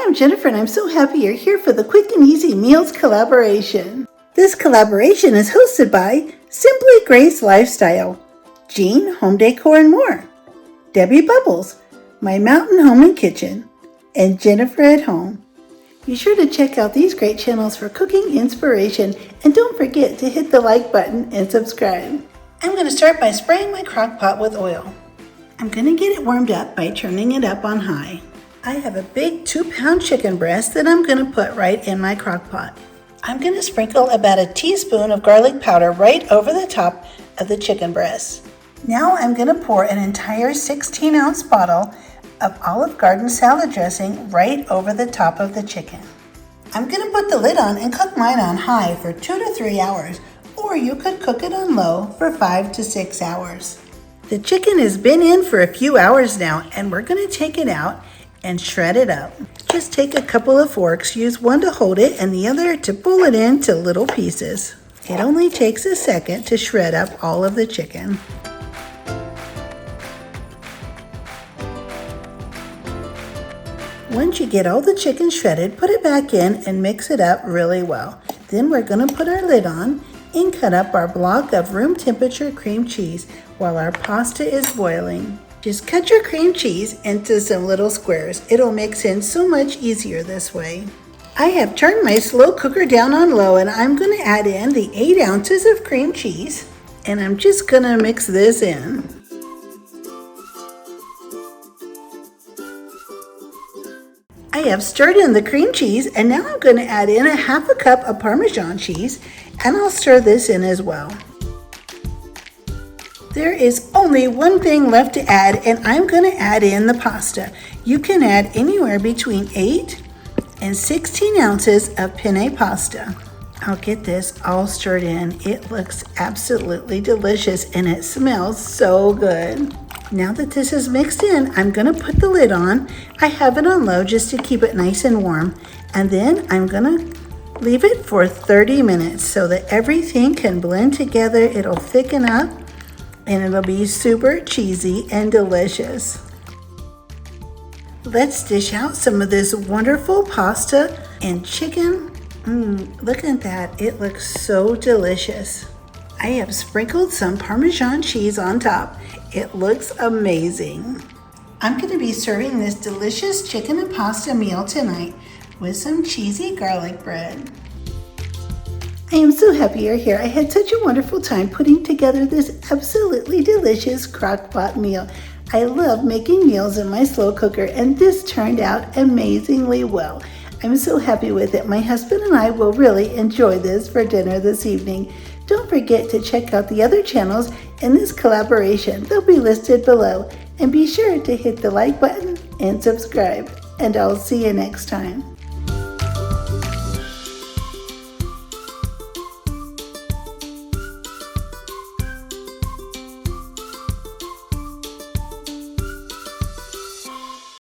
I'm Jennifer and I'm so happy you're here for the Quick and Easy Meals collaboration. This collaboration is hosted by Simply Grace Lifestyle, Jean Home Decor and More, Debbie Bubbles, My Mountain Home and Kitchen, and Jennifer at Home. Be sure to check out these great channels for cooking inspiration and don't forget to hit the like button and subscribe. I'm going to start by spraying my crock pot with oil. I'm going to get it warmed up by turning it up on high. I have a big 2-pound chicken breast that I'm going to put right in my crock pot. I'm going to sprinkle about a teaspoon of garlic powder right over the top of the chicken breast. Now I'm going to pour an entire 16-ounce bottle of Olive Garden salad dressing right over the top of the chicken. I'm going to put the lid on and cook mine on high for 2 to 3 hours, or you could cook it on low for 5 to 6 hours. The chicken has been in for a few hours now, and we're going to take it out and shred it up. Just take a couple of forks, use one to hold it and the other to pull it into little pieces. It only takes a second to shred up all of the chicken. Once you get all the chicken shredded, put it back in and mix it up really well. Then we're going to put our lid on and cut up our block of room temperature cream cheese while our pasta is boiling. Just cut your cream cheese into some little squares. It'll mix in so much easier this way. I have turned my slow cooker down on low and I'm going to add in the 8 ounces of cream cheese and I'm just going to mix this in. I have stirred in the cream cheese and now I'm going to add in a half a cup of Parmesan cheese and I'll stir this in as well. There is only one thing left to add and I'm going to add in the pasta. You can add anywhere between 8 and 16 ounces of penne pasta. I'll get this all stirred in. It looks absolutely delicious and it smells so good. Now that this is mixed in, I'm going to put the lid on. I have it on low just to keep it nice and warm. And then I'm going to leave it for 30 minutes so that everything can blend together. It'll thicken up and it'll be super cheesy and delicious. Let's dish out some of this wonderful pasta and chicken. Look at that, it looks so delicious. I have sprinkled some Parmesan cheese on top. It looks amazing. I'm going to be serving this delicious chicken and pasta meal tonight with some cheesy garlic bread. I am so happy you're here. I had such a wonderful time putting together this absolutely delicious crock pot meal. I love making meals in my slow cooker and this turned out amazingly well. I'm so happy with it. My husband and I will really enjoy this for dinner this evening. Don't forget to check out the other channels in this collaboration. They'll be listed below. And be sure to hit the like button and subscribe. And I'll see you next time.